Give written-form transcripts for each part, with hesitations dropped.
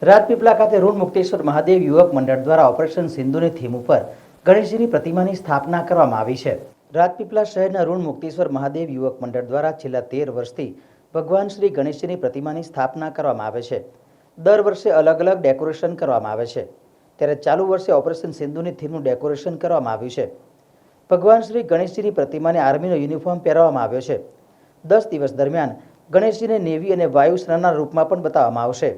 રાજપીપળા ખાતે ઋણ મુક્તેશ્વર મહાદેવ યુવક મંડળ દ્વારા ઓપરેશન સિંધુની થીમ ઉપર ગણેશજીની પ્રતિમાની સ્થાપના કરવામાં આવી છે। રાજપીપળા શહેરના ઋણ મુક્તેશ્વર મહાદેવ યુવક મંડળ દ્વારા છેલ્લા 13 વર્ષથી ભગવાન શ્રી ગણેશજીની પ્રતિમાની સ્થાપના કરવામાં આવે છે। દર વર્ષે અલગ અલગ ડેકોરેશન કરવામાં આવે છે, ત્યારે ચાલુ વર્ષે ઓપરેશન સિંધુની થીમનું ડેકોરેશન કરવામાં આવ્યું છે। ભગવાન શ્રી ગણેશજીની પ્રતિમાને આર્મીનો યુનિફોર્મ પહેરવામાં આવ્યો છે। 10 દિવસ દરમિયાન ગણેશજીને નેવી અને વાયુસેનાના રૂપમાં પણ બતાવવામાં આવશે।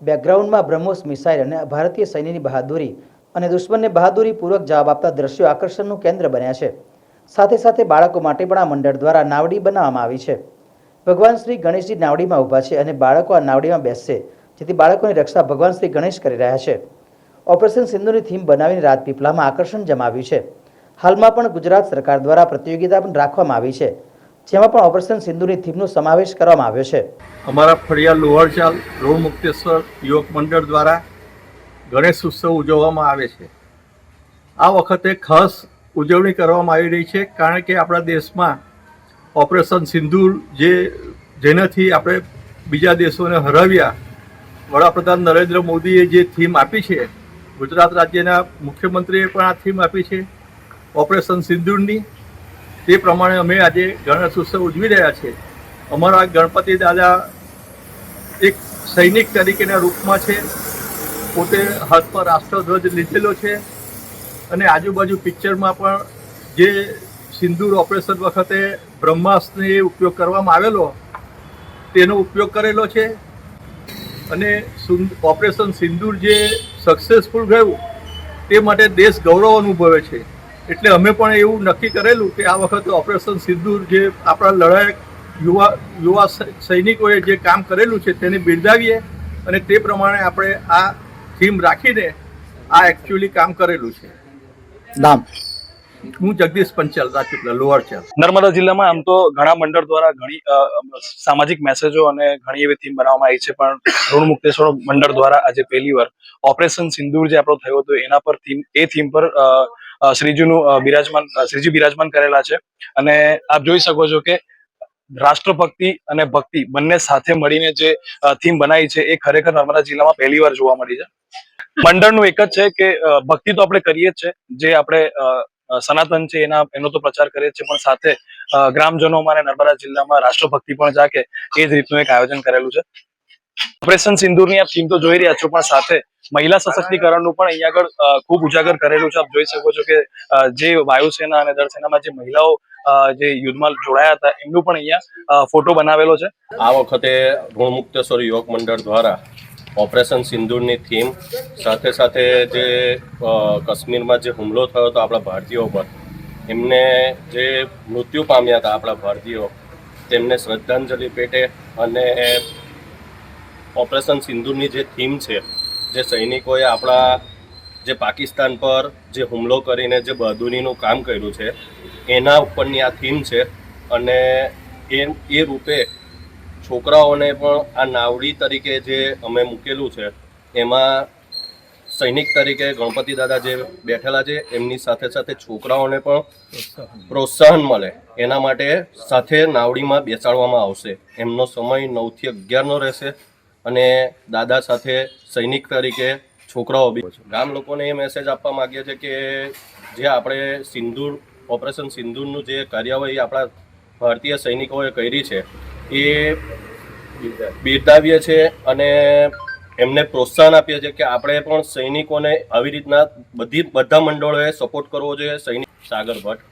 બેકગ્રાઉન્ડમાં બ્રહ્મોસ મિસાઇલ અને ભારતીય સૈન્યની બહાદુરી અને દુશ્મનને બહાદુરીપૂર્વક જવાબ આપતા દ્રશ્યો આકર્ષણનું કેન્દ્ર બન્યા છે। સાથે સાથે બાળકો માટે પણ આ મંડળ દ્વારા નાવડી બનાવવામાં આવી છે। ભગવાન શ્રી ગણેશજી નાવડીમાં ઊભા છે અને બાળકો આ નાવડીમાં બેસશે, જેથી બાળકોની રક્ષા ભગવાન શ્રી ગણેશ કરી રહ્યા છે। ઓપરેશન સિંધુની થીમ બનાવીને રાજપીપળામાં આકર્ષણ જમાવ્યું છે। હાલમાં પણ ગુજરાત સરકાર દ્વારા પ્રતિયોગિતા પણ રાખવામાં આવી છે, જેમાં પણ ઓપરેશન સિંધુની થીમનો સમાવેશ કરવામાં આવ્યો છે। અમારા ફળિયા લોહરચાલ ઋણ મુક્તેશ્વર યુવક મંડળ દ્વારા ગણેશ ઉત્સવ ઉજવવામાં આવે છે। આ વખતે ખાસ ઉજવણી કરવામાં આવી રહી છે, કારણ કે આપણા દેશમાં ઓપરેશન સિંદૂર જેનાથી આપણે બીજા દેશોને હરાવ્યા, વડાપ્રધાન નરેન્દ્ર મોદીએ જે થીમ આપી છે, ગુજરાત રાજ્યના મુખ્યમંત્રીએ પણ આ થીમ આપી છે ઓપરેશન સિંદૂરની, તે પ્રમાણે અમે આજે ગણેશ ઉત્સવ ઉજવી રહ્યા છીએ। અમારા ગણપતિ દાદા એક સૈનિક તરીકેના રૂપમાં છે, પોતે હાથ પર રાષ્ટ્રધ્વજ લીધેલો છે અને આજુબાજુ પિક્ચરમાં પણ જે સિંદૂર ઓપરેશન વખતે બ્રહ્માસ્ત્રનો ઉપયોગ કરવામાં આવેલો તેનો ઉપયોગ કરેલો છે અને ઓપરેશન સિંદૂર જે સક્સેસફુલ ગયું તે માટે દેશ ગૌરવ અનુભવે છે। એટલે અમે પણ એવું નક્કી કરેલું કે આ વખતે ઓપરેશન સિંદૂર જે આપણા લડાયક યુવા સૈનિકોએ જે કામ કરેલું છે તેને બિરદાવીએ અને તે પ્રમાણે આપણે આ થીમ રાખીને આ એકચ્યુઅલી કામ કરેલું છે। નામ હું જગદીશ પંચાલ, રાજપીપળા લોહરચાલ। નર્મદા જિલ્લામાં આમ તો ઘણા મંડળ દ્વારા ઘણી સામાજિક મેસેજો અને ઘણી એવી થીમ બનાવવામાં આવી છે, પણ ઋણ મુક્તેશ્વર મંડળ દ્વારા આજે પહેલી વાર ઓપરેશન સિંદૂર જે આપણો થયો હતો એના પર થીમ પર શ્રીજી બિરાજમાન કરેલા છે અને આપ જોઈ શકો છો કે રાષ્ટ્રભક્તિ અને ભક્તિ બંને સાથે મળીને જે થીમ બનાવી છે એ ખરેખર નર્મદા જિલ્લામાં પહેલી વાર જોવા મળી છે। મંડળનું એક જ છે કે ભક્તિ તો આપણે કરીએ જ છે, જે આપણે સનાતન છે એનો તો પ્રચાર કરીએ છીએ, પણ સાથે ગ્રામજનોમાં અને નર્મદા જિલ્લામાં રાષ્ટ્રભક્તિ પણ જાગે એ જ રીતનું એક આયોજન કરેલું છે। ઓપરેશન સિંદૂરની આપ થીમ તો જોઈ રહ્યા છો, પણ સાથે મહિલા સશક્તિકરણનું પણ અહીંયા આગળ ખૂબ ઉજાગર કરેલું છે। આપ જોઈ શકો છો કે જે વાયુસેના અને દળ સેનામાં જે મહિલાઓ જે યુદ્ધમાં જોડાયા હતા એમનું પણ અહીંયા ફોટો બનાવેલો છે। આ વખતે ઋણ મુક્તેશ્વર યુવક મંડળ દ્વારા ઓપરેશન સિંદૂરની થીમ સાથે સાથે જે કાશ્મીરમાં જે હુમલો થયો હતો આપણા ભારતીયો પર, એમને જે મૃત્યુ પામ્યા હતા આપણા ભારતીયો, તેમને શ્રદ્ધાંજલિ પેટે અને ઓપરેશન સિંદૂરની જે થીમ છે, જે સૈનિકોએ આપણા જે પાકિસ્તાન પર જે હુમલો કરીને જે બહાદુરીનું કામ કર્યું છે એના ઉપરની આ થીમ છે અને એ રૂપે છોકરાઓને પણ આ નાવડી તરીકે જે અમે મૂકેલું છે એમાં સૈનિક તરીકે ગણપતિ દાદા જે બેઠેલા છે એમની સાથે સાથે છોકરાઓને પણ પ્રોત્સાહન મળે એના માટે સાથે નાવડીમાં બેસાડવામાં આવશે। એમનો સમય 9 થી 11નો રહેશે અને દાદા સાથે સૈનિક તરીકે છોકરાઓ બી છે। ગામ લોકોને એ મેસેજ આપવા માગીએ છીએ કે જે આપણે સિંદૂર ઓપરેશન સિંદૂરનું જે કાર્યવાહી આપણા ભારતીય સૈનિકોએ કરી છે એ બિરદાવીએ છીએ અને એમને પ્રોત્સાહન આપીએ છીએ કે આપણે પણ સૈનિકોને આવી રીતના બધા મંડળોએ સપોર્ટ કરવો જોઈએ। સૈનિક સાગર ભટ્ટ।